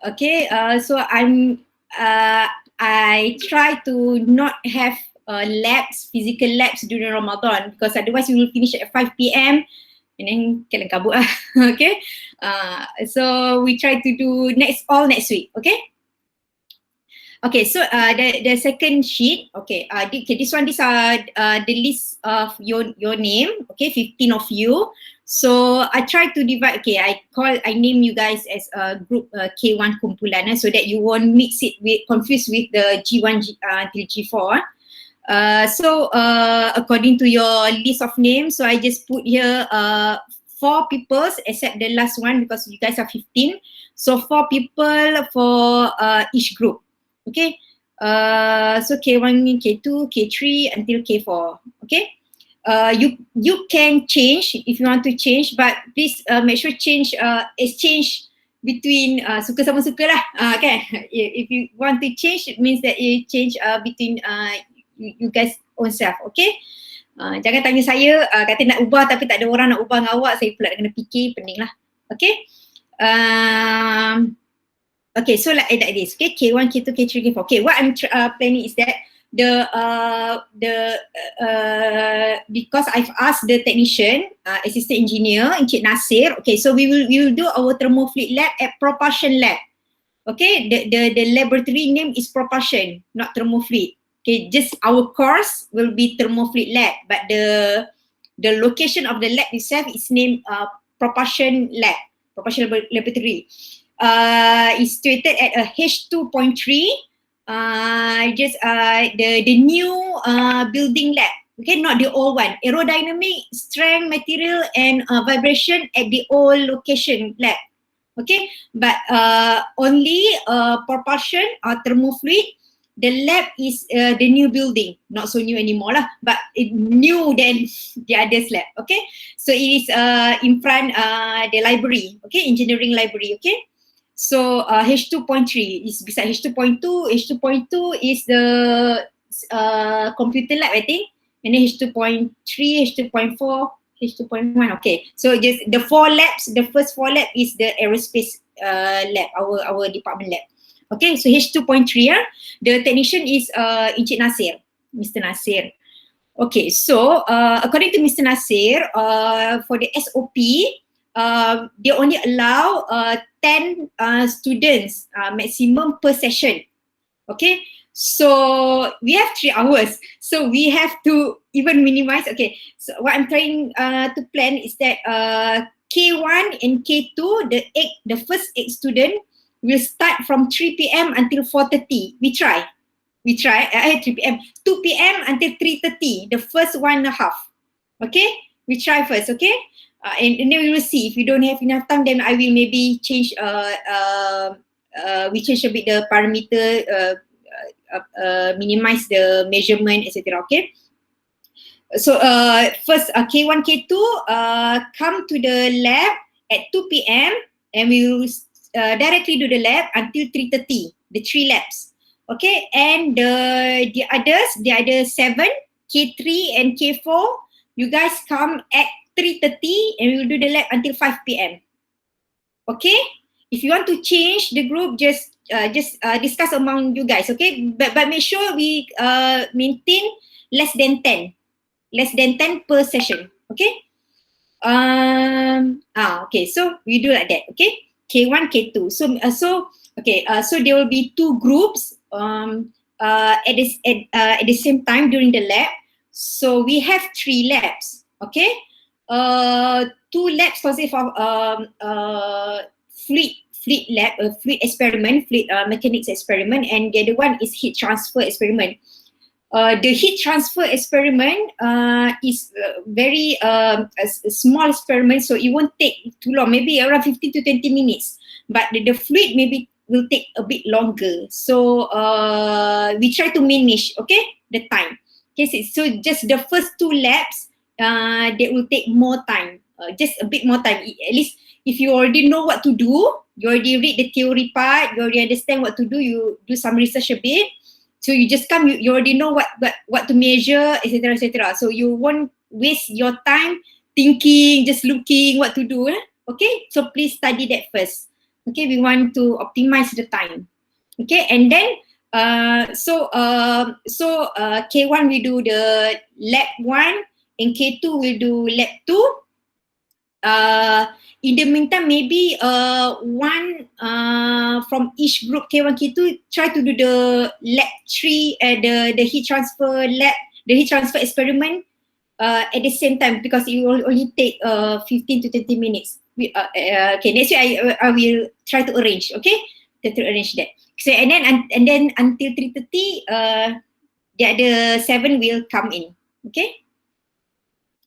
Okay, so I try to not have labs, physical labs during Ramadan, because otherwise we will finish at 5 p.m. and then kelang kabut lah. Okay, so we try to do all next week. Okay. Okay, so the second sheet. Okay, this are the list of your name. Okay, 15 of you. So I try to divide. Okay, I name you guys as a group K1 kumpulan, so that you won't confuse with the G1 till G4. So according to your list of names, so I just put here 4 people except the last one, because you guys are 15. So 4 people for each group. Okay, so K1, K2, K3 until K4. Okay, you can change if you want to change, but please make sure exchange between suka sama suka lah. Kan? If you want to change, it means that you change between you guys own self. Okay, jangan tanya saya kata nak ubah tapi tak ada orang nak ubah dengan awak, saya pula kena fikir, pening lah. Okay. Okay, so like this. Okay, K1, K2, K3, K4. Okay, what I'm planning is that because I've asked the technician, assistant engineer, Encik Nasir. Okay, so we will do our Thermofluid Lab at Propulsion Lab. Okay, the laboratory name is Propulsion, not Thermofluid. Okay, just our course will be Thermofluid Lab, but the location of the lab itself is named Propulsion Lab, Propulsion Laboratory. Is situated at a H2.3, the new building lab. Okay, not the old one. Aerodynamic, strength, material, and vibration at the old location lab. Okay, but only propulsion or thermofluid. The lab is the new building, not so new anymore lah, but new than the others lab. Okay, so it is in front the library. Okay, engineering library. Okay. So H2.3 is beside H2.2. H2.2 is the computer lab, I think. And then H2.3, H2.4, H2.1. Okay. So just the 4 labs. The first 4 lab is the aerospace lab, our department lab. Okay. So H2.3. The technician is Encik Nasir, Mr. Nasir. Okay. So according to Mr. Nasir, for the SOP, they only allow 10 students maximum per session. Okay, so we have 3 hours, so we have to even minimize. Okay, so what I'm trying to plan is that K1 and K2, the first 8 student will start from 3 p.m. until 4:30. We try 3 p.m. 2 p.m. until 3:30, the first 1.5. Okay, we try first. Okay. And then we will see. If you don't have enough time, then I will maybe change. We change a bit the parameter, minimize the measurement, etc. Okay. So first K1, K2 come to the lab at 2 p.m. and we will directly do the lab until 3:30. The 3 labs. Okay. And the other 7, K3 and K4, you guys come at 3:30 and we will do the lab until 5 p.m. Okay? If you want to change the group, just discuss among you guys, okay? But make sure we maintain less than 10 per session, okay? Okay, so we do like that, okay? K1, K2. So there will be 2 groups at the same time during the lab. So we have 3 labs, okay? 2 labs consist of fluid lab, fluid experiment, fluid mechanics experiment, and the other one is heat transfer experiment. The heat transfer experiment is very a small experiment, so it won't take too long, maybe around 15 to 20 minutes. But the fluid maybe will take a bit longer. So we try to manage, okay, the time. Okay, so just the first 2 labs, they will take more time, just a bit more time. At least if you already know what to do, you already read the theory part, you already understand what to do, you do some research a bit. So you just come, you already know what to measure, etc., etc. So you won't waste your time thinking, just looking what to do. Okay, so please study that first. Okay, we want to optimize the time. Okay, and then K1 we do the lab 1 and K2 will do lab 2. In the meantime, maybe one from each group K1, K2 try to do the lab 3 the heat transfer lab, the heat transfer experiment at the same time, because it will only take 15 to 20 minutes. Okay, next week I will try to arrange. Okay, to arrange that. So and then until 3:30, the other 7 will come in. Okay.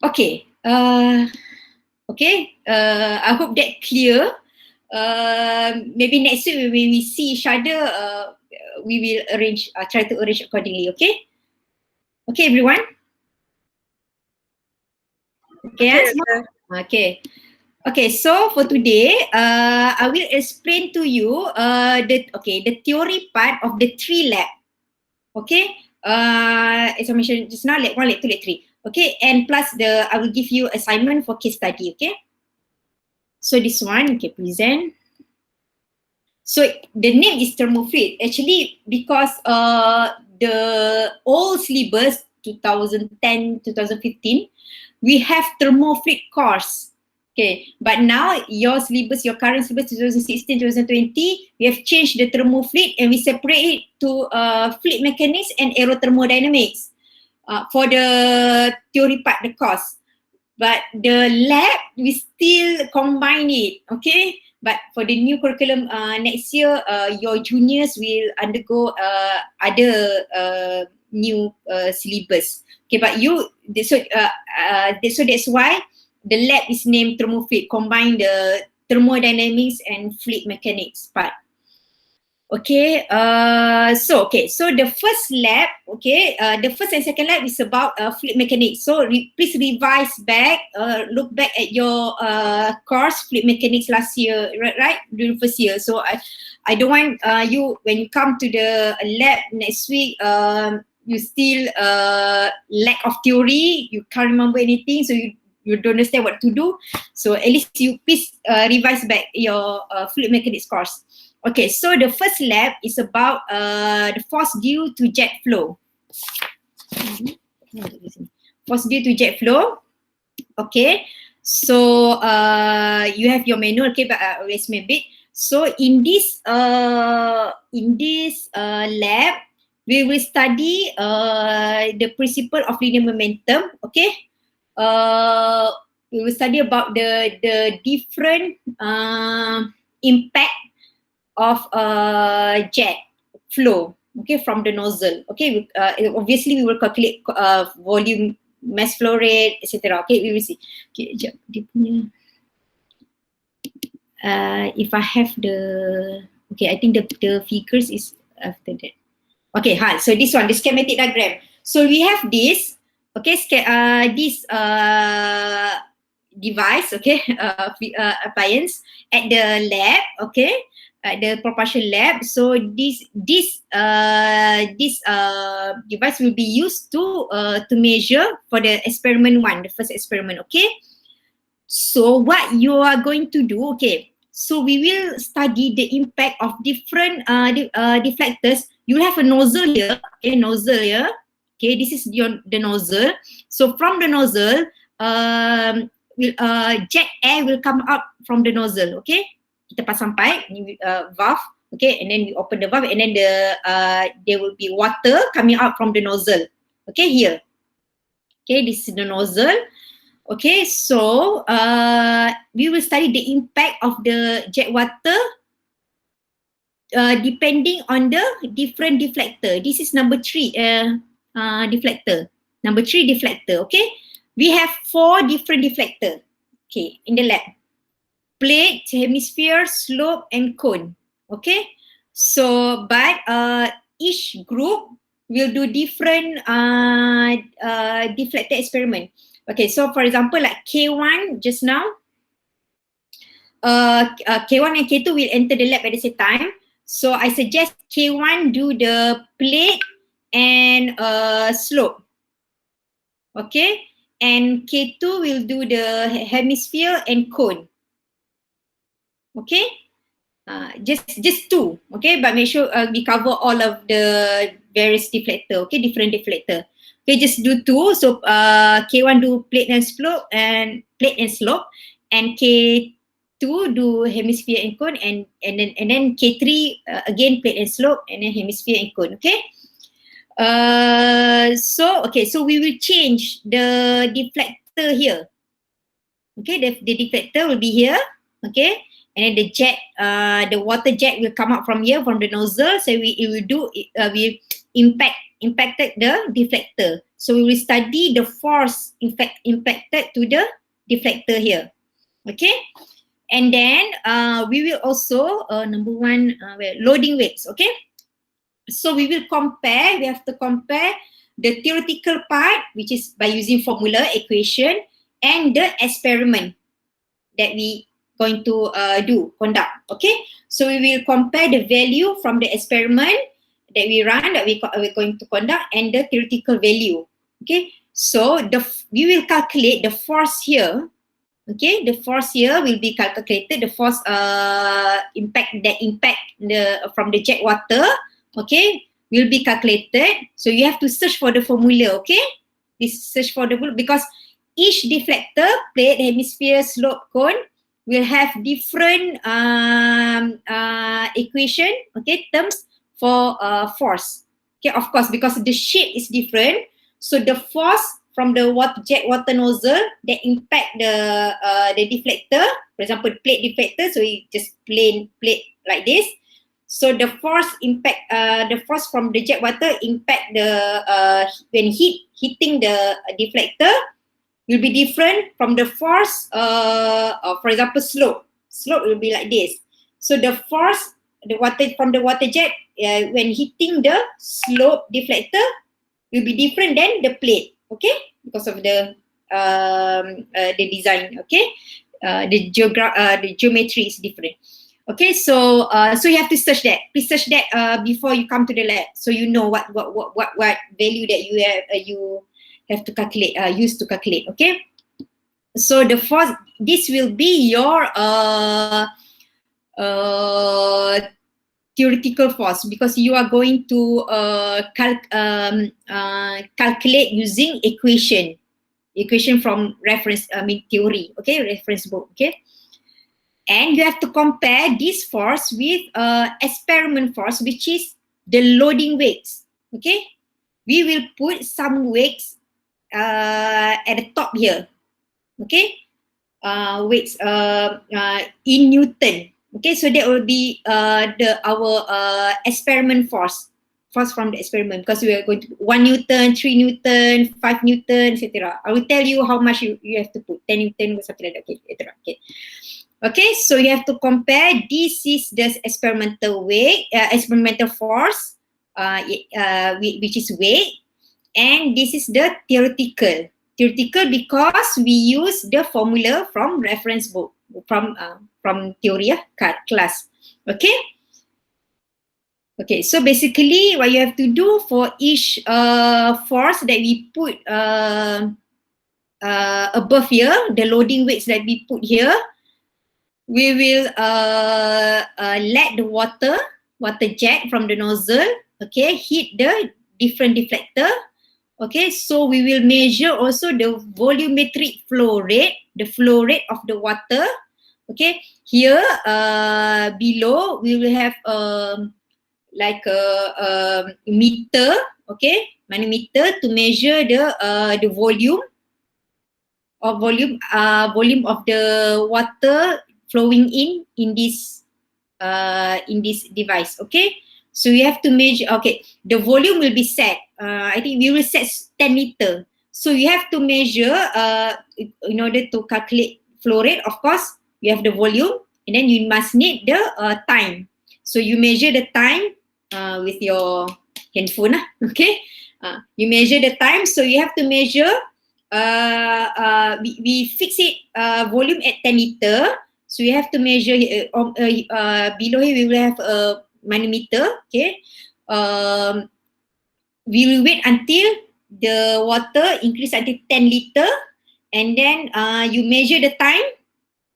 Okay. Okay. I hope that clear. Maybe next week when we see each other, we will arrange. Try to arrange accordingly. Okay. Okay, everyone. Okay, okay. Okay, so for today, I will explain to you the theory part of the 3 lab. Okay, as I mentioned just now, lab 1, lab 2, lab 3. Okay, and plus I will give you assignment for case study. Okay, so this one, okay, present. So the name is Thermofluid actually because the old syllabus 2010, 2015, we have Thermofluid course. Okay, but now your syllabus, your current syllabus 2016, 2020, we have changed the thermofluid and we separate it to fluid mechanics and aerothermodynamics for the theory part, the course. But the lab, we still combine it, okay? But for the new curriculum next year, your juniors will undergo other new syllabus. Okay, but so that's why the lab is named Thermofluid, combine the thermodynamics and fluid mechanics part. Okay, so the first lab, okay, the first and second lab is about fluid mechanics. So please revise back, look back at your course fluid mechanics last year, right? During first year. So I don't want you, when you come to the lab next week, you still lack of theory, you can't remember anything, so you don't understand what to do. So at least you please revise back your fluid mechanics course. Okay, so the first lab is about the force due to jet flow. Force due to jet flow. Okay, so you have your manual. Okay, but let's make it. So in this lab, we will study the principle of linear momentum. Okay, we will study about the different impact of jet flow, okay, from the nozzle. Okay, obviously we will calculate volume, mass flow rate, etc. Okay, we will see. Okay, jap, dia punya. If I have the, okay, I think the figures is after that. Okay, so this one, the schematic diagram. So we have this, okay, this device, okay, appliance at the lab, okay, at the propulsion lab. So this device will be used to measure for the experiment 1, the first experiment, okay. So what you are going to do, okay, so we will study the impact of different deflectors. You have a nozzle here, okay, nozzle here. Okay, this is the nozzle. So from the nozzle, jet air will come up from the nozzle, okay. Kita pasang pipe, valve, okay, and then we open the valve, and then there will be water coming out from the nozzle, okay, here. Okay, this is the nozzle. Okay, so we will study the impact of the jet water depending on the different deflector. This is number 3 deflector. Number 3 deflector, okay. We have 4 different deflector, okay, in the lab. Plate, hemisphere, slope, and cone, okay. So, but each group will do different deflector experiment. Okay, so for example, like K1 just now, K1 and K2 will enter the lab at the same time. So I suggest K1 do the plate and slope. Okay, and K2 will do the hemisphere and cone. Okay, Just two, okay, but make sure we cover all of the various deflector, okay, different deflector. Okay, just do two. So K1 do plate and slope, and K2 do hemisphere and cone, and then K3 again plate and slope, and then hemisphere and cone. Okay. So we will change the deflector here. Okay, the deflector will be here. Okay, and then the jet, the water jet will come out from here, from the nozzle. So we impacted the deflector. So we will study the force impacted to the deflector here. Okay, and then we will also number one, loading weights. Okay, so we will compare. We have to compare the theoretical part, which is by using formula equation, and the experiment that we going to conduct. Okay, so we will compare the value from the experiment that we run, that we're going to conduct, and the theoretical value. Okay, so we will calculate the force here. Okay, the force here will be calculated. The force impact from the jet water. Okay, will be calculated. So you have to search for the formula. Okay, this search for the formula, because each deflector, plate, hemisphere, slope, cone will have different equation, okay, terms for force. Okay, of course, because the shape is different. So the force from the jet water nozzle that impact the deflector, for example, plate deflector, so we just plain plate like this. So the force from the jet water impact when hitting the deflector will be different from the force, for example, slope. Slope will be like this. So the force, from the water jet when hitting the slope deflector will be different than the plate. Okay, because of the design. Okay, the geometry is different. Okay, so you have to search that. Please search that before you come to the lab, so you know what value that you have to calculate, use to calculate. Okay, so the force, this will be your theoretical force, because you are going to calculate using equation from reference, theory. Okay, reference book. Okay, and you have to compare this force with experiment force, which is the loading weights. Okay, we will put some weights at the top here. Okay, weights in Newton. Okay, so that will be our experiment force from the experiment, because we are going to 1 Newton, 3 Newton, 5 Newton, etc. I will tell you how much you have to put, 10 Newton or something like that. Okay, etc. Okay, so you have to compare. This is the experimental weight, experimental force, which is weight, and this is the theoretical. Theoretical because we use the formula from reference book, from theory class. Okay. Okay, so basically what you have to do for each force that we put above here, the loading weights that we put here, we will let the water jet from the nozzle, okay, hit the different deflector. Okay, so we will measure also the volumetric flow rate, the flow rate of the water. Okay, here below we will have like a meter, okay, manometer to measure the volume of the water flowing in this device. Okay, so you have to measure. Okay, the volume will be set. I think we will set 10 liter. So you have to measure in order to calculate flow rate. Of course, you have the volume, and then you must need the time. So you measure the time with your handphone. Okay, you measure the time. So you have to measure. We fix it volume at 10 liter. So you have to measure below here. We will have a manometer. Okay. We will wait until the water increase until 10 liter, and then you measure the time.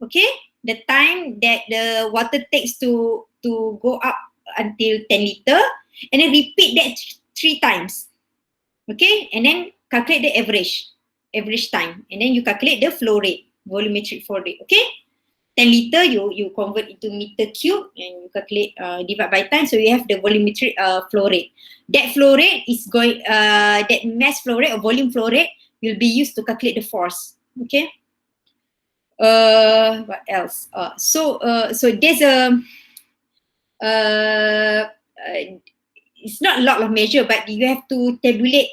Okay, the time that the water takes to go up until 10 liter, and then repeat that 3 times. Okay, and then calculate the average time, and then you calculate the flow rate, volumetric flow rate. Okay, 10 liter you convert into meter cube and you calculate divide by time, so you have the volumetric flow rate. That flow rate is going that mass flow rate or volume flow rate will be used to calculate the force. Okay. What else? So there's a it's not a lot of measure, but you have to tabulate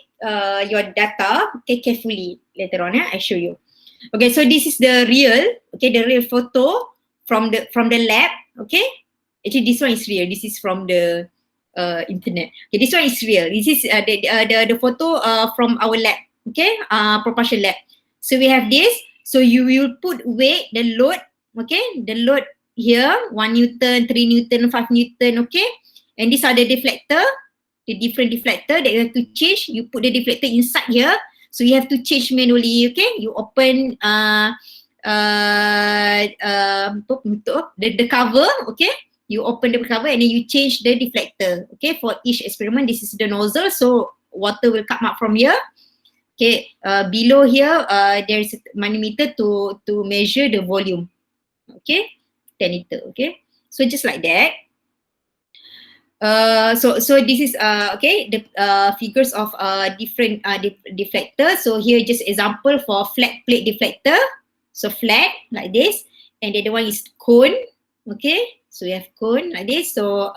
your data, okay, carefully later on. I show you. Okay, so this is the real photo from the lab. Okay, actually this one is real. This is from the internet. Okay, this one is real. This is the photo from our lab. Okay, propulsion lab. So we have this. So you will put weight, the load. Okay, the load here 1 Newton, 3 Newton, 5 Newton. Okay, and these are the deflector, the different deflector that you have to change. You put the deflector inside here. So you have to change manually, okay? You open the cover, okay? You open the cover and then you change the deflector, okay? For each experiment, this is the nozzle, so water will come up from here. Okay, below here, there is a manometer to measure the volume, okay? 10 liter, okay? So just like that. So this is okay, the figures of different deflector. So here just example for flat plate deflector. So flat like this, and the other one is cone. Okay, so we have cone like this. So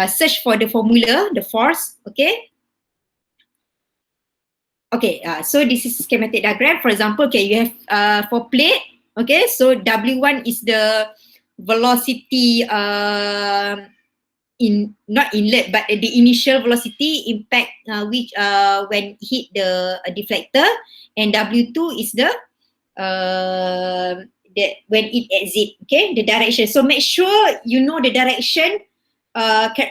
search for the formula, the force. Okay. Okay, so this is schematic diagram. For example, okay, you have for plate. Okay, so W1 is the velocity not inlet, but the initial velocity impact which when hit the deflector, and W2 is the when it exit, okay, the direction. So make sure you know the direction,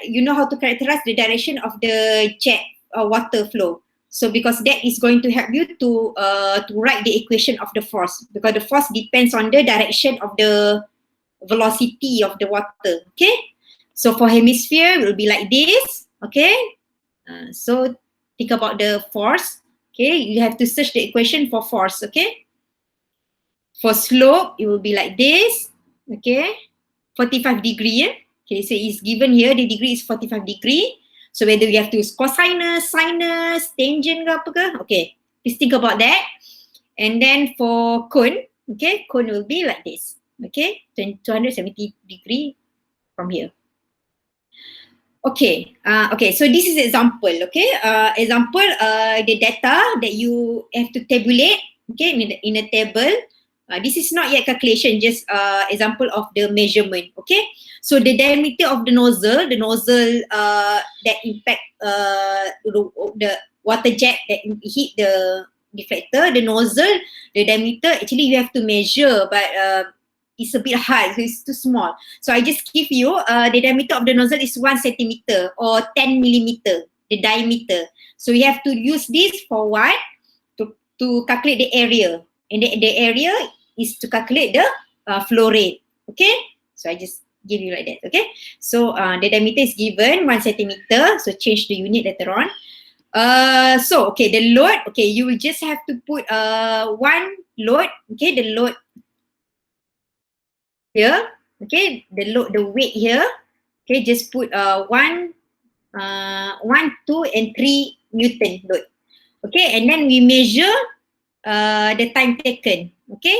you know how to characterize the direction of the jet water flow. So because that is going to help you to write the equation of the force, because the force depends on the direction of the velocity of the water. Okay. So for hemisphere, it will be like this, okay? So think about the force, okay? You have to search the equation for force, okay? For slope, it will be like this, okay? 45 degree, okay? So it's given here, the degree is 45 degree. So whether you have to use cosinus, sinus, tangent ke apa ke, okay? Please think about that. And then for cone, okay? Cone will be like this, okay? 270 degree from here. Okay, okay, so this is example, okay? Example, the data that you have to tabulate, okay, in a table. This is not yet calculation, just example of the measurement, okay? So the diameter of the nozzle that impact the water jet that hit the deflector, the nozzle, the diameter, actually you have to measure, but it's a bit hard, so it's too small. So I just give you the diameter of the nozzle is 1 centimeter or 10 millimeter, the diameter. So you have to use this for what? To calculate the area. And the area is to calculate the flow rate. Okay? So I just give you like that. Okay? So the diameter is given 1 centimeter. So change the unit later on. So okay, the load. Okay, you will just have to put one load. Okay, the load here, okay, the load, the weight here, okay, just put 1, 2, and 3 Newton load, okay, and then we measure the time taken, okay,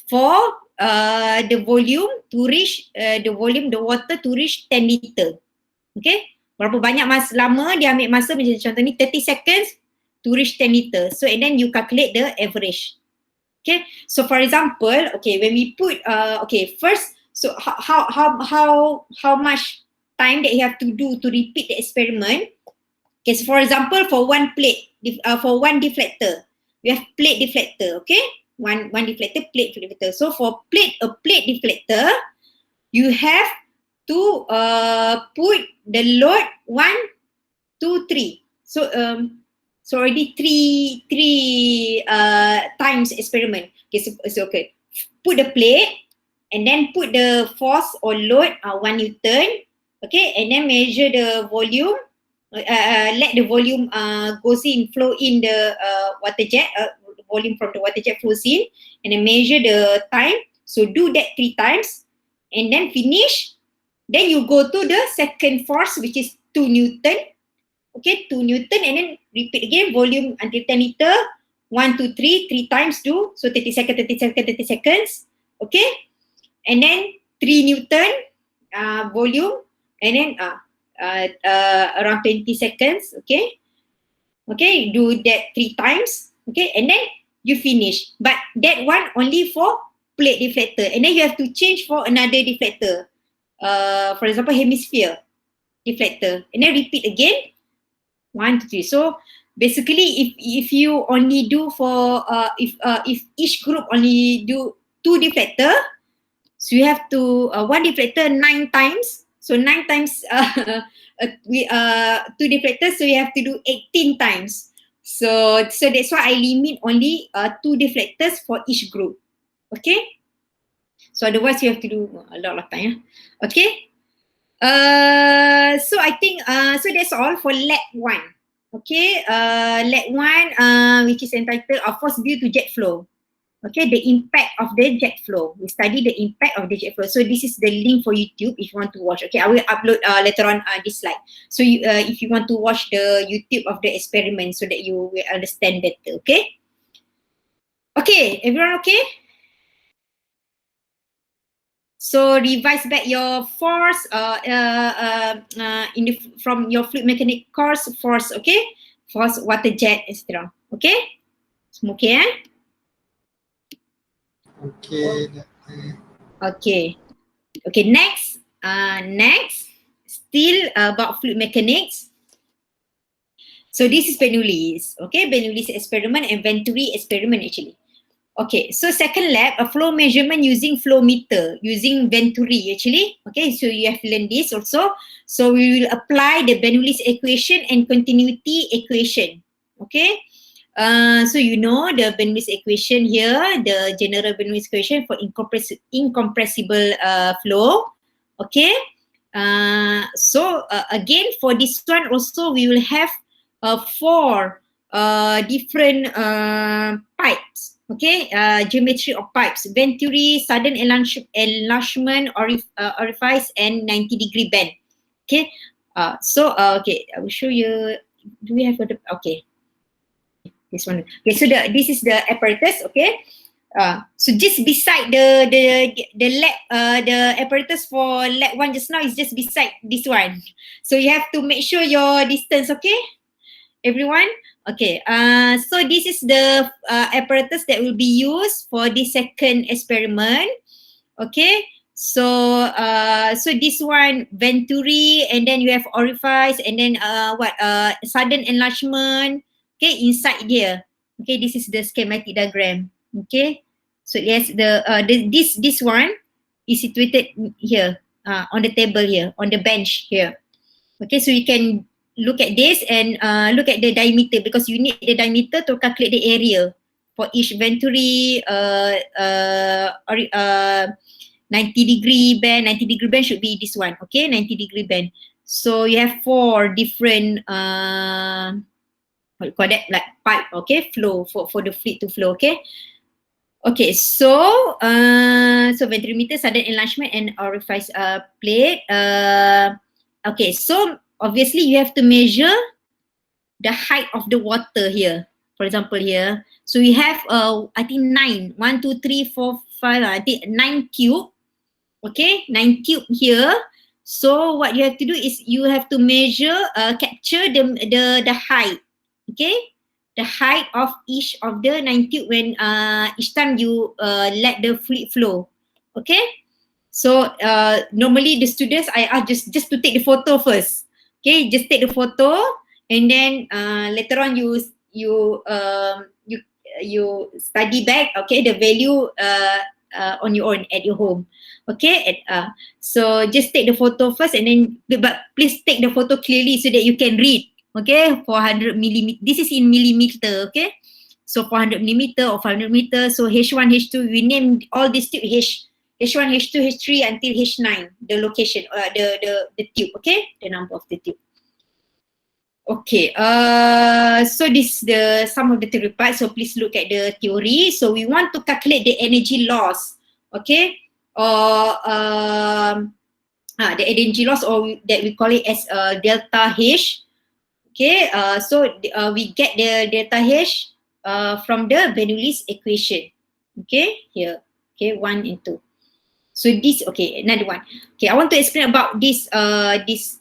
for the volume to reach the water to reach 10 liter, okay, berapa banyak lama dia ambil masa, macam contoh ni 30 seconds to reach 10 liter. So and then you calculate the average. Okay, so for example, okay, when we put okay, first, so how much time that you have to do to repeat the experiment? Okay, so for example, for one plate, for one deflector, we have plate deflector. Okay, one deflector, plate deflector. So for a plate deflector, you have to put the load 1, 2, 3. So already three times experiment. Okay, so okay. Put the plate and then put the force or load 1 Newton, okay, and then measure the volume, let the volume flow in the water jet, volume from the water jet flows in, and then measure the time. So do that 3 times, and then finish. Then you go to the second force, which is 2 Newton. Okay, 2 Newton, and then repeat again, volume until 10 liter, 1, 2, 3, 3 times do, so 30 seconds, 30 seconds, 30 seconds, okay, and then 3 Newton volume, and then around 20 seconds, okay, okay, do that 3 times, okay, and then you finish. But that one only for plate deflector, and then you have to change for another deflector, for example, hemisphere deflector, and then repeat again, 1, 2, 3. So basically, if you only do for if each group only do 2 deflector, so you have to 1 deflector 9 times. So 9 times 2 deflectors, so you have to do 18 times. So that's why I limit only 2 deflectors for each group. Okay. So otherwise you have to do a lot of time. Okay. So I think so that's all for lab 1. Okay, lab 1 which is entitled force due to jet flow. Okay, the impact of the jet flow. We study the impact of the jet flow. So this is the link for YouTube if you want to watch. Okay, I will upload later on this slide. So you, if you want to watch the YouTube of the experiment so that you will understand better. Okay. Okay, everyone okay? So revise back your force from your fluid mechanics course, force, okay? Force, water jet, etc. Okay? Semua okay, eh? Okay. Okay. Okay, next. Next, still about fluid mechanics. So this is Bernoulli's, okay? Bernoulli's experiment and Venturi experiment actually. Okay, so second lab, a flow measurement using flow meter, using Venturi actually. Okay, so you have learned this also. So we will apply the Bernoulli's equation and continuity equation. Okay, so you know the Bernoulli's equation here, the general Bernoulli's equation for incompressible flow. Okay, so again for this one also we will have 4 different pipes. Okay, geometry of pipes, Venturi, sudden enlargement, orifice, and 90-degree bend. Okay, okay, I will show you. Do we have a, okay, this one. Okay, so this is the apparatus. Okay, so just beside the lab, the apparatus for lab 1 just now is just beside this one. So you have to make sure your distance. Okay, everyone. Okay, so this is the apparatus that will be used for the second experiment. Okay, so so this one Venturi, and then you have orifice, and then sudden enlargement. Okay, inside here. Okay, this is the schematic diagram. Okay, so yes, this one is situated here on the table here, on the bench here. Okay, so you can look at this and look at the diameter, because you need the diameter to calculate the area for each Venturi 90-degree bend. 90-degree bend should be this one. Okay, 90-degree bend. So you have 4 different what you call that, like pipe. Okay, flow for the fluid to flow. Okay. Okay, so so ventrimeter, sudden enlargement, and orifice plate. Okay, so obviously you have to measure the height of the water here. For example here, so we have I think 9, 1, 2, 3, 4, 5, I think 9 cube. Okay, 9 cube here. So what you have to do is you have to measure, capture the height. Okay, the height of each of the 9 cube when each time you let the fluid flow. Okay, so normally the students I ask just to take the photo first. Okay, just take the photo, and then later on you study back. Okay, the value on your own at your home. Okay, so just take the photo first, and then but please take the photo clearly so that you can read. Okay, 400 millimeter. This is in millimeter. Okay, so 400 millimeter or 500 meter. So H1, H2, we name all these tube H. H1, H2, H3 until H9, the location, the tube, okay? The number of the tube. Okay, so this is the some of the theory part. So please look at the theory. So we want to calculate the energy loss, okay, or the energy loss, or that we call it as delta H. Okay, so we get the delta H from the Bernoulli's equation. Okay, here. Okay, 1 and 2. So this, okay, another one. Okay, I want to explain about this this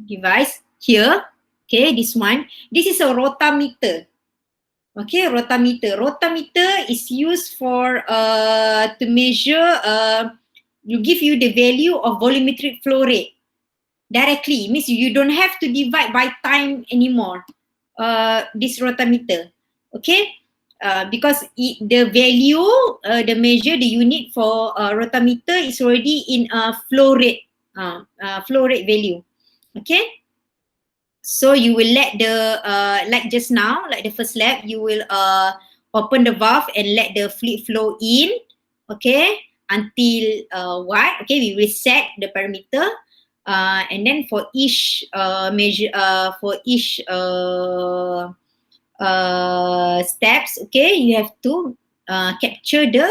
device here. Okay, this one. This is a rotameter. Okay, rotameter. Rotameter is used for to measure you give you the value of volumetric flow rate directly. Means you don't have to divide by time anymore. This rotameter. Okay, because the value, the measure, the unit for rotameter is already in flow rate value. Okay. So you will let the like just now, like the first lab, you will open the valve and let the fluid flow in, okay, until what? Okay, we will set the parameter, and then for each measure, for each steps, okay, you have to capture the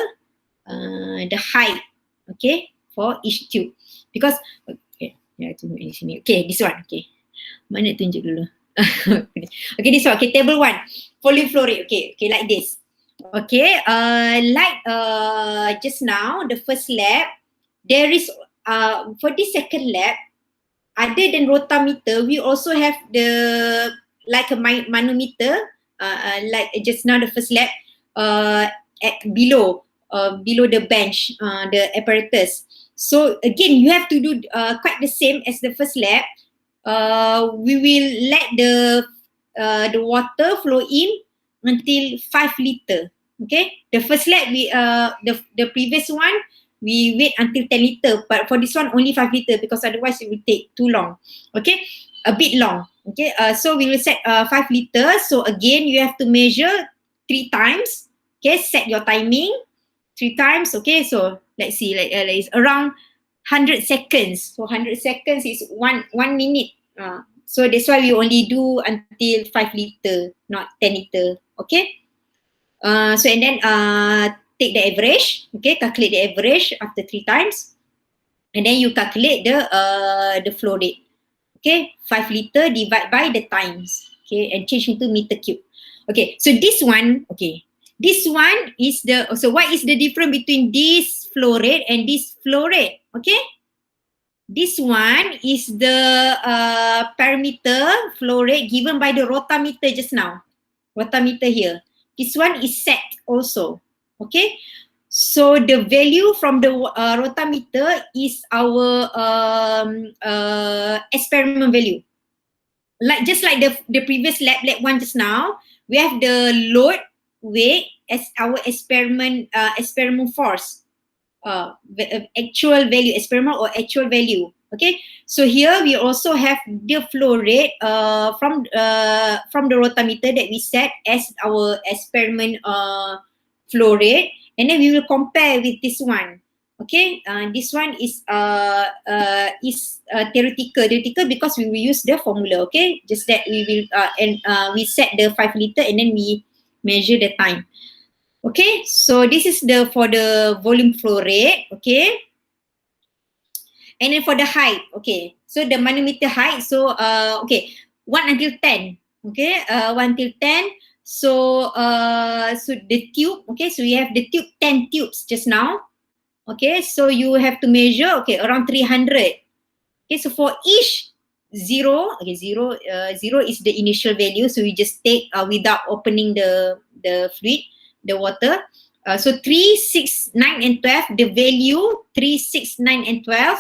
height, okay, for each tube, because okay, yeah, tunggu di sini. Okay, this one, okay. Mana tunjuk dulu? Okay, this one. Okay, table 1. Volume flow rate. Okay, okay, like this. Okay, like just now, the first lab, there is, for this second lab, other than rotameter, we also have the, like a manometer, like just now the first lab, at below the bench, the apparatus. So again, you have to do quite the same as the first lab. We will let the water flow in until 5 liter. Okay, the first lab we the previous one we wait until 10 liter, but for this one only 5 liter because otherwise it will take too long. Okay, a bit long. Okay, so we will set 5 liter. So again, you have to measure 3 times. Okay, set your timing 3 times. Okay, so let's see, like it's around 100 seconds. So 100 seconds is one minute. So that's why we only do until 5 liter, not 10 liter. Okay. So and then take the average. Okay, calculate the average after 3 times, and then you calculate the flow rate. Okay, 5 liter divide by the times. Okay, and change into meter cube. Okay, so this one. Okay, this one is the. So what is the difference between this flow rate and this flow rate? Okay. This one is the parameter flow rate given by the rotameter just now. Rotameter here. This one is set also. Okay. So the value from the rotameter is our experiment value. Like just like the previous lab 1 just now, we have the load weight as our experiment force. Actual value, experiment or actual value. Okay, so here we also have the flow rate from the rotameter that we set as our experiment flow rate, and then we will compare with this one. Okay, this one is theoretical because we will use the formula. Okay, just that we will we set the 5 liter and then we measure the time. Okay, so this is for the volume flow rate. Okay, and then for the height. Okay, so the manometer height. So okay, 1 until 10. Okay, 1 until 10. So so the tube. Okay, so we have the tube 10 tubes just now. Okay, so you have to measure. Okay, around 300. Okay, so for each 0. Okay, 0 is the initial value. So we just take without opening the fluid, the water. So 3, 6, 9 and 12, the value 3, 6, 9 and 12,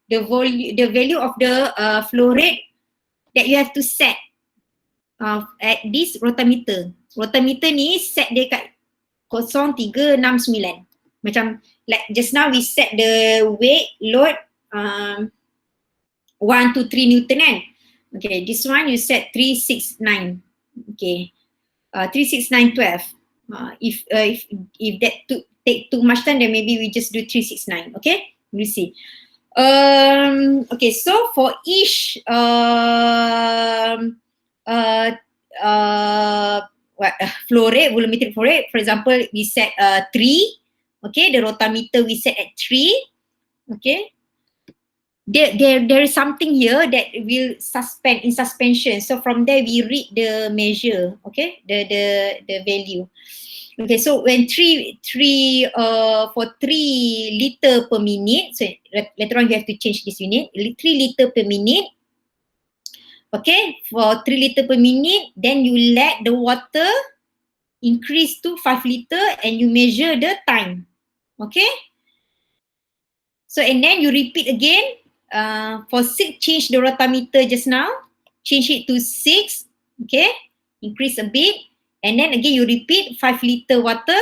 the value of the flow rate that you have to set at this rotameter. Rotameter ni set dia kat 0369. Macam like just now we set the weight load 1 to 3 Newton kan. Okay, this one you set 369. Okay, 36912. If that take too much time, then maybe we just do 369. Okay, we'll see. Okay, so for each flow rate, volumetric flow rate, for example, we set 3. Okay, the rotameter we set at 3. Okay, there is something here that will suspend in suspension. So from there we read the measure. Okay, the value. Okay, so when for 3 liter per minute, so later on you have to change this unit, 3 liter per minute. Okay, for 3 liter per minute, then you let the water increase to 5 liter and you measure the time. Okay, so and then you repeat again. For 6, change the rotameter just now, change it to 6. Okay, increase a bit, and then again you repeat 5 liter water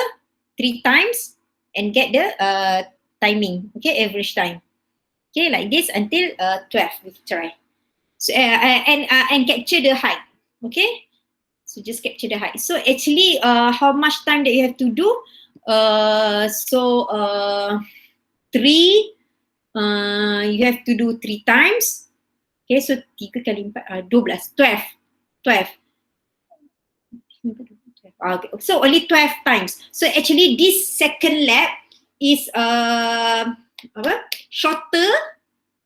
3 times and get the timing. Okay, average time. Okay, like this until 12. We try. So and capture the height. Okay, so just capture the height. So actually, how much time that you have to do? 3. You have to do 3 times. Okay, so 3 kali 4, 12. 12. Okay, so only 12 times. So actually this second lap is shorter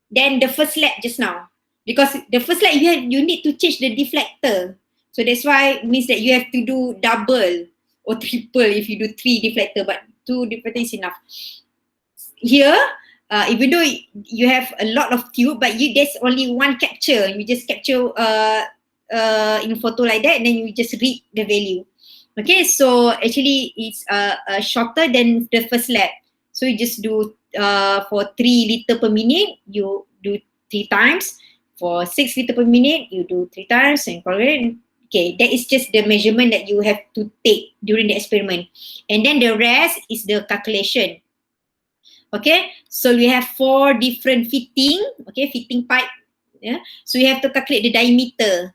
than the first lap just now. Because the first lap you need to change the deflector. So that's why it means that you have to do double or triple if you do 3 deflector, but 2 deflector is enough. Here, even though you have a lot of tube, but there's only one capture. You just capture in photo like that, and then you just read the value. Okay, so actually it's shorter than the first lap. So you just do for 3 liter per minute, you do 3 times. For 6 liter per minute, you do 3 times. And okay, that is just the measurement that you have to take during the experiment. And then the rest is the calculation. Okay, so we have 4 different fitting. Okay, fitting pipe. Yeah, so you have to calculate the diameter.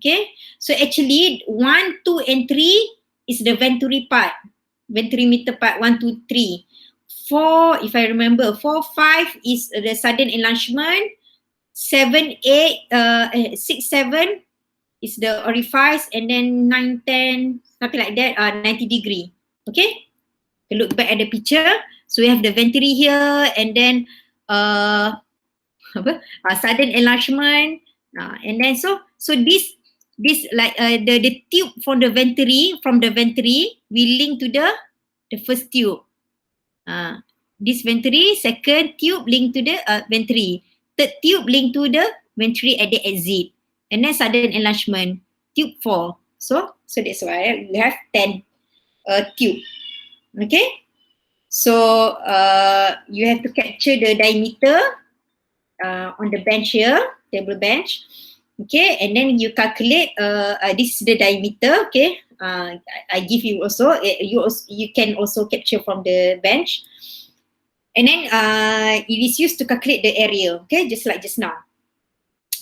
Okay, so actually 1, 2, and 3 is the venturi part, venturimeter part 1, 2, 3. 4, if I remember, 4, 5 is the sudden enlargement. 7, 8, 6, 7 is the orifice, and then 9, 10, something like that, 90 degree. Okay, look back at the picture. So we have the venturi here, and then sudden enlargement, and then so this like the tube from the venturi will link to the first tube. This venturi, second tube link to the venturi, third tube link to the venturi at the exit, and then sudden enlargement, tube 4. So that's why we have 10 tube. Okay, so you have to capture the diameter on the bench here, table bench. Okay, and then you calculate this is the diameter. Okay, I give you also, you can also capture from the bench. And then it is used to calculate the area. Okay, just like just now.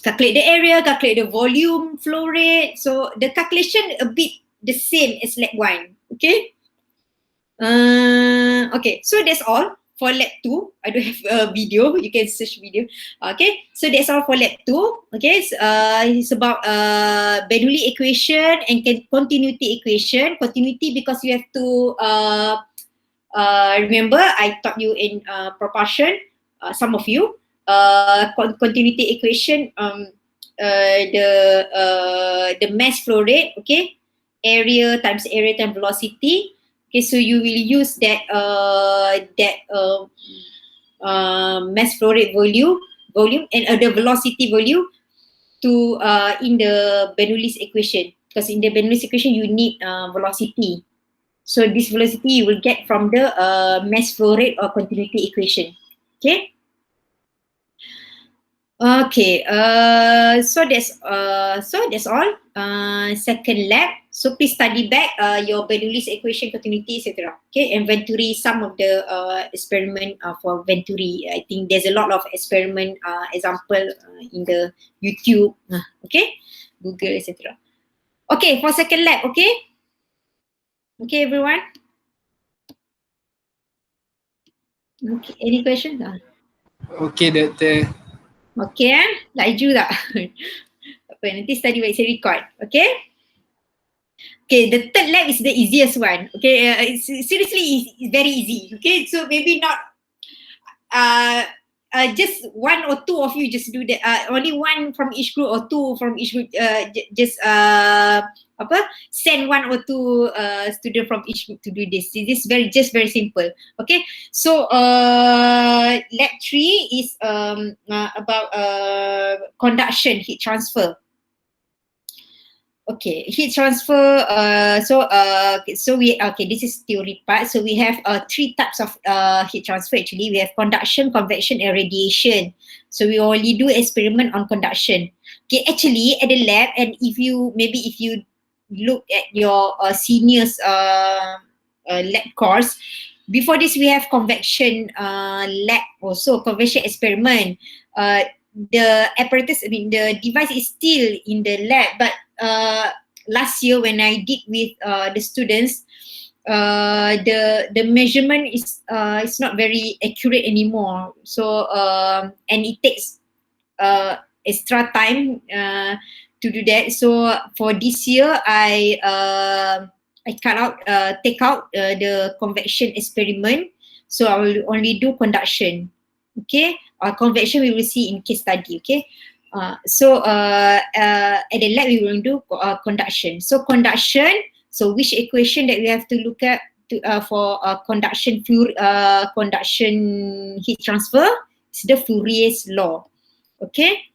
Calculate the area, calculate the volume, flow rate. So the calculation a bit the same as lab 1. Okay. Okay, so that's all for lab 2. I don't have a video. You can search video. Okay, so that's all for lab 2. Okay, it's about Bernoulli equation and continuity equation. Continuity because you have to remember I taught you in propulsion. Some of you continuity equation. The mass flow rate. Okay, area times velocity. Okay, so you will use that mass flow rate volume and the velocity volume to in the Bernoulli's equation, because in the Bernoulli's equation you need velocity. So this velocity you will get from the mass flow rate or continuity equation. Okay. Okay, so that's all. Second lab. So please study back your Bernoulli's equation, continuity, etc. Okay, and Venturi, some of the experiment for Venturi. I think there's a lot of experiment example in the YouTube. Okay, Google, etc. Okay, for second lab. Okay. Okay, everyone. Okay, any questions? Okay, Doktor. Okay, laju tak? Apa, nanti study baik saya record. Okay? Okay, the third lab is the easiest one. Okay, it's seriously it's very easy. Okay, so maybe not uh, just one or two of you just do that. Only one from each group or two from each group. Just apa? Send one or two student from each group to do this. This is very simple. Okay, so lab 3 is about conduction, heat transfer. Okay, heat transfer. This is theory part. So we have three types of heat transfer. Actually, we have conduction, convection, and radiation. So we only do experiment on conduction. Okay, actually at the lab, and if you look at your seniors lab course, before this we have convection lab also, convection experiment. The apparatus, the device is still in the lab, but last year when I did with the students, the measurement is it's not very accurate anymore. So and it takes extra time to do that. So for this year, I take out the convection experiment. So I will only do conduction. Okay, convection we will see in case study. Okay. At the lab we will do conduction. So conduction. So which equation that we have to look at for conduction heat transfer is the Fourier's law. Okay.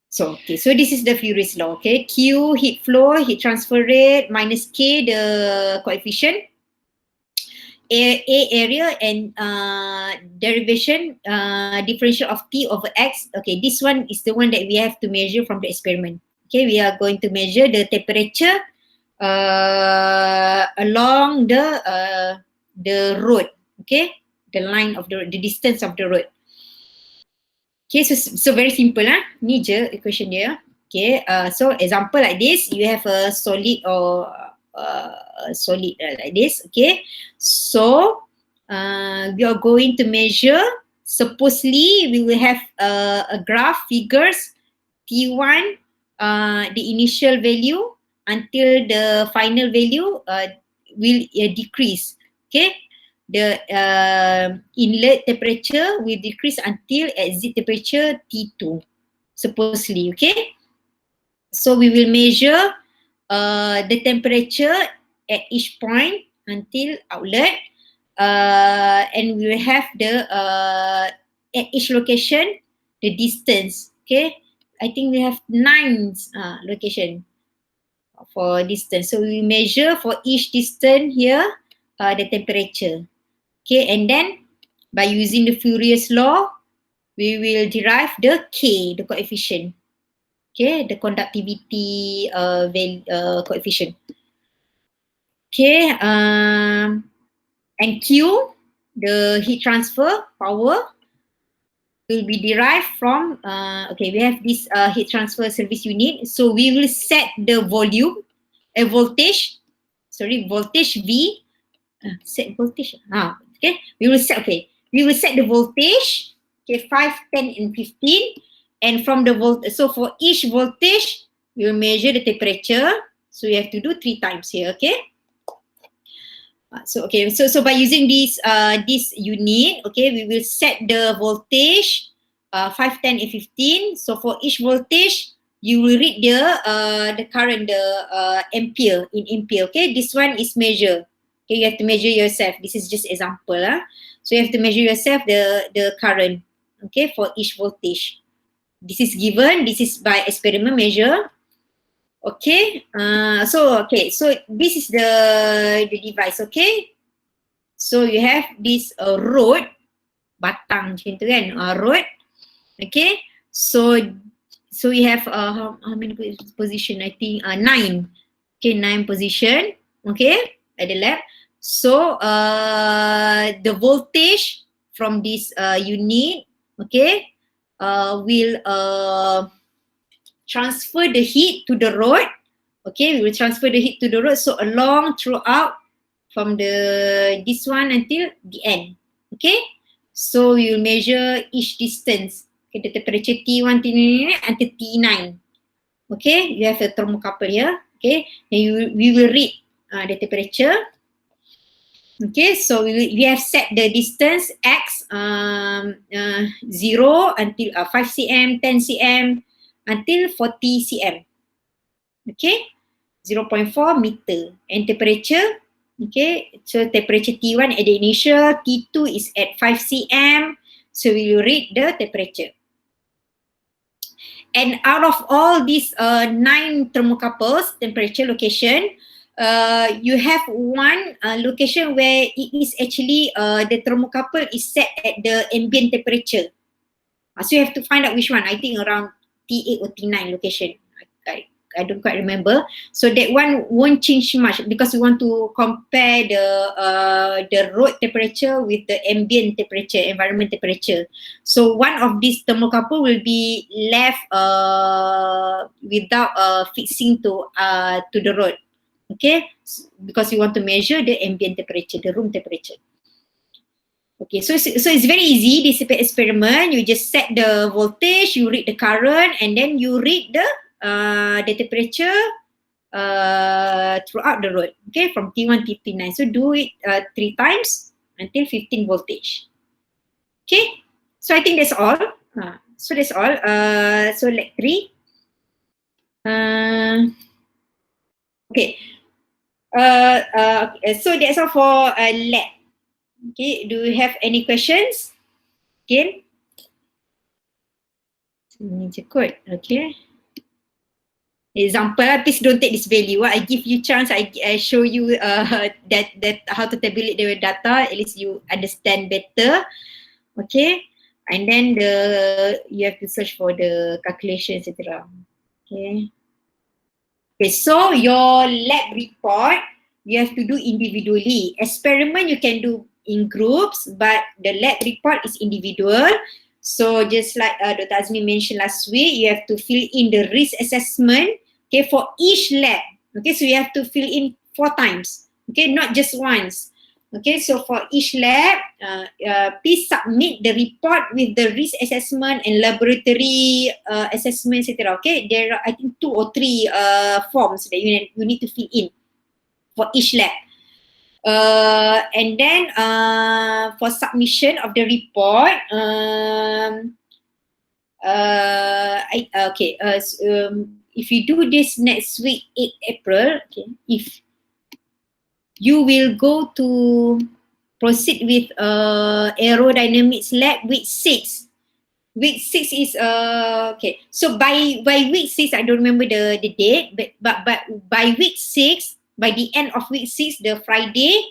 So this is the Fourier's law. Okay, Q heat flow, heat transfer rate minus K the coefficient. A area and derivation differential of T over X. Okay, this one is the one that we have to measure from the experiment. Okay, we are going to measure the temperature along the road. Okay, the line of the distance of the road. Okay, so very simple lah. Ni je equation dia. Okay, so example like this, you have a solid or solid like this. Okay, so we are going to measure. Supposedly, we will have a graph figures T1, the initial value until the final value will decrease. Okay, the inlet temperature will decrease until exit temperature T2, supposedly. Okay, so we will measure the temperature at each point until outlet, and we will have the at each location the distance. Okay, I think we have 9 location for distance. So we measure for each distance here the temperature. Okay, and then by using the Fourier's law, we will derive the K, the coefficient. Okay, the conductivity coefficient. Okay, and Q, the heat transfer power, will be derived from, okay, we have this heat transfer service unit. So we will set the volume, voltage V, set voltage. Okay, we will set the voltage, okay, 5, 10, and 15. And from the so for each voltage, we will measure the temperature. So we have to do 3 times here, okay? So by using this unit, okay, we will set the voltage 5, 10, and 15. So for each voltage, you will read the current, the ampere in ampere. Okay, this one is measure. Okay, you have to measure yourself. This is just example. So you have to measure yourself the current. Okay, for each voltage. This is given. This is by experiment measure. Okay, so this is the device. Okay, so you have this road, batang macam tu kan, road. Okay, so we have how many position? I think 9. Okay, 9 position. Okay, at the lab. So the voltage from this unit, okay, will transfer the heat to the road. Okay, we will transfer the heat to the rod, so along throughout from this one until the end. Okay, so we will measure each distance. Okay, the temperature T1 until T9. Okay, you have a thermocouple here. Okay, and we will read the temperature. Okay, so we have set the distance x 0 until 5 cm, 10 cm until 40 cm. Okay, 0.4 meter. And temperature, okay, so temperature T1 at the initial, T2 is at 5 cm, so we will read the temperature. And out of all these 9 thermocouples, temperature location, you have one location where it is actually the thermocouple is set at the ambient temperature. So you have to find out which one. I think around T8 or T9 location. I don't quite remember. So that one won't change much because we want to compare the road temperature with the ambient temperature, environment temperature. So one of these thermocouple will be left without fixing to the road. Okay, because we want to measure the ambient temperature, the room temperature. Okay, so it's very easy, this experiment. You just set the voltage, you read the current, and then you read the temperature throughout the road. Okay, from T1 to T9. So do it 3 times until 15 voltage. Okay, so I think that's all. So that's all. So leg 3. Okay. So that's all for lab. Okay, do you have any questions? Again? Ini je kot. Okay. Example, please don't take this value. I give you chance, I show you that how to tabulate the data, at least you understand better. Okay. And then you have to search for the calculation, etc. Okay. Okay, so your lab report, you have to do individually. Experiment you can do in groups, but the lab report is individual. So just like Dr. Azmi mentioned last week, you have to fill in the risk assessment, okay, for each lab. Okay, so you have to fill in 4 times, okay, not just once. Okay, so for each lab, please submit the report with the risk assessment and laboratory assessment, etc. Okay, there are I think 2 or 3 forms that you need to fill in for each lab. And then for submission of the report, if you do this next week, 8 April, okay, if you will go to proceed with aerodynamics lab week 6. Week 6 is okay. So by week 6, I don't remember the date, but by week 6, by the end of week 6, the Friday,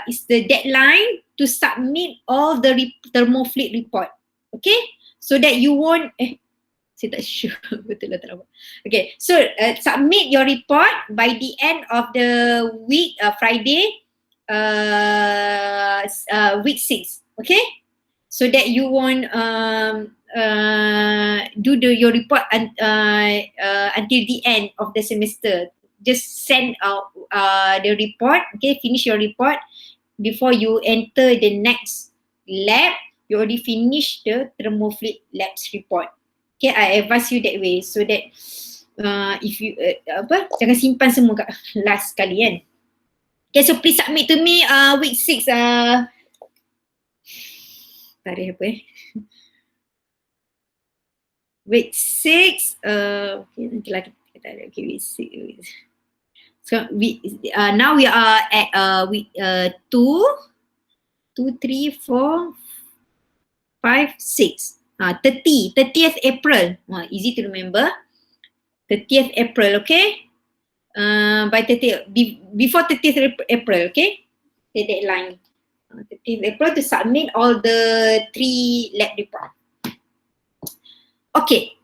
is the deadline to submit all the thermofluid report. Okay, so that you won't. Saya tak sure betul lah tak nampak. Okay, so submit your report by the end of the week, Friday, week 6. Okay, so that you won't do your report until the end of the semester. Just send out the report. Okay, finish your report before you enter the next lab. You already finished the Thermofluid Labs report. Okay, I advise you that way so that if you jangan simpan semua kat last kali kan. Okay, so please submit to me week 6 tarikh apa week 6 okay, nanti lah kita tarik. Okay, week 6. So now we are at week 2, 3, 4, 5, 6. 30th April. Easy to remember. 30th April, okay? By 30th, before 30th April, okay? The deadline. 30th April to submit all the 3 lab reports. Okay.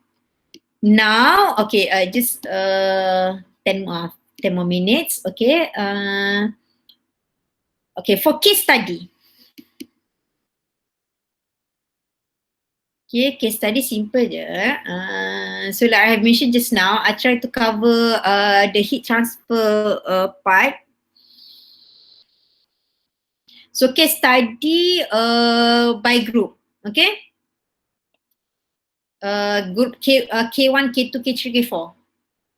Now, okay, just 10 more minutes, okay? Okay, for case study. Okay, case study simple je. So like I have mentioned just now, I try to cover the heat transfer part. So case study by group, okay? Group K1, K2, K3, K4.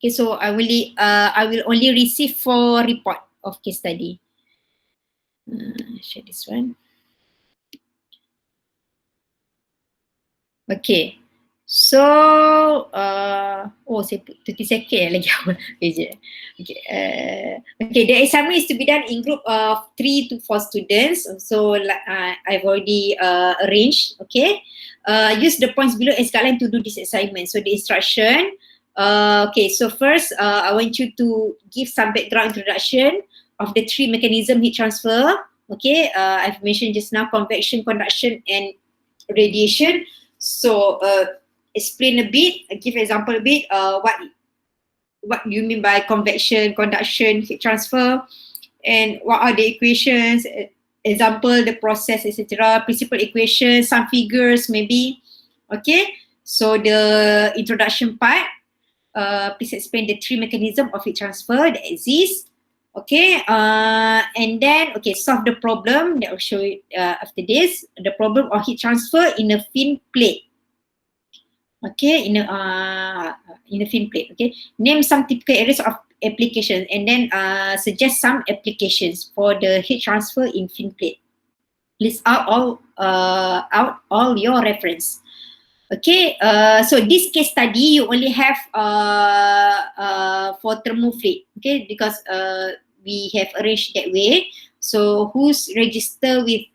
Okay, so I will only receive 4 report of case study. Share this one. Okay. So, saya put 30 second lagi awal. Okay, the assignment is to be done in group of 3 to 4 students. So, I've already arranged, okay. Use the points below as guideline to do this assignment. So, the instruction, okay, so first, I want you to give some background introduction of the 3 mechanism heat transfer. Okay, I've mentioned just now convection, conduction, and radiation. So explain a bit, give example a bit, what you mean by convection, conduction, heat transfer, and what are the equations, example, the process, etc. Principal equations, some figures maybe. Okay, so the introduction part, please explain the 3 mechanism of heat transfer that exist. Okay, and then, okay, solve the problem that will show it after this. The problem of heat transfer in a thin plate. Okay, in a thin plate. Okay, name some typical areas of application and then suggest some applications for the heat transfer in thin plate. List out all your reference. Okay, so this case study you only have for thermofluid, okay, because we have arranged that way. So who's register with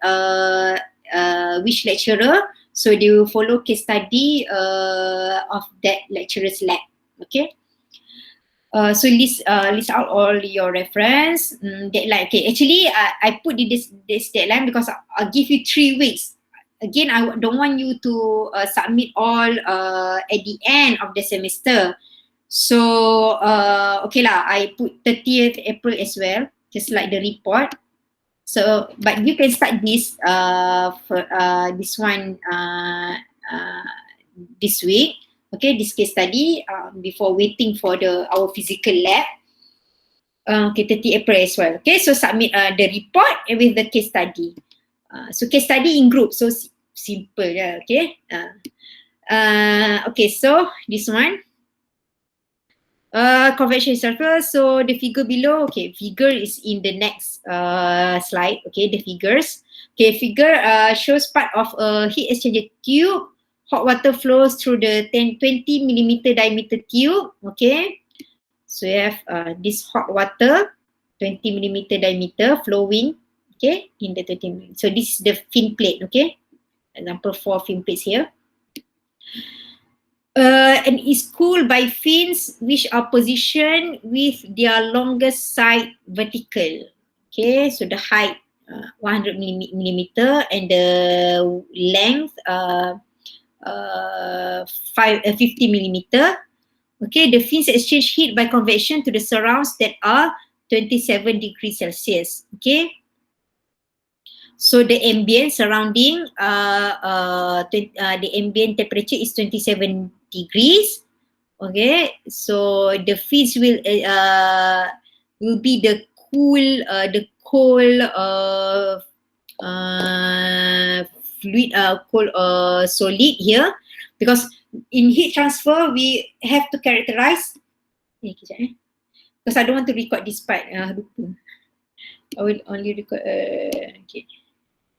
which lecturer, so they will follow case study of that lecturer's lab. Okay. So list out all your reference deadline. Okay, actually I put this deadline because I'll give you 3 weeks. Again, I don't want you to submit all at the end of the semester. So okay lah, I put 30th April as well, just like the report. So, but you can start this for this one this week. Okay, this case study before waiting for our physical lab. Okay, 30 April as well. Okay, so submit the report with the case study. So case study in group, so simple lah. Okay. Okay, so this one. Convection circle. So the figure below, okay, figure is in the next slide. Okay, the figures. Okay, figure shows part of a heat exchanger tube. Hot water flows through the 20 millimeter diameter tube. Okay, so you have this hot water, 20 millimeter diameter flowing. Okay, in the 20 millimeter. So this is the fin plate. Okay, example 4 fin plates here. And is cooled by fins which are positioned with their longest side vertical. Okay, so the height 100 millimeter and the length 50 millimeter. Okay, the fins exchange heat by convection to the surrounds that are 27 degrees Celsius. Okay. So the ambient surrounding, the ambient temperature is 27 degrees. Okay, so the fins will be the cold fluid, cold solid here, because in heat transfer we have to characterize. Because I don't want to record this part. I will only record. Okay.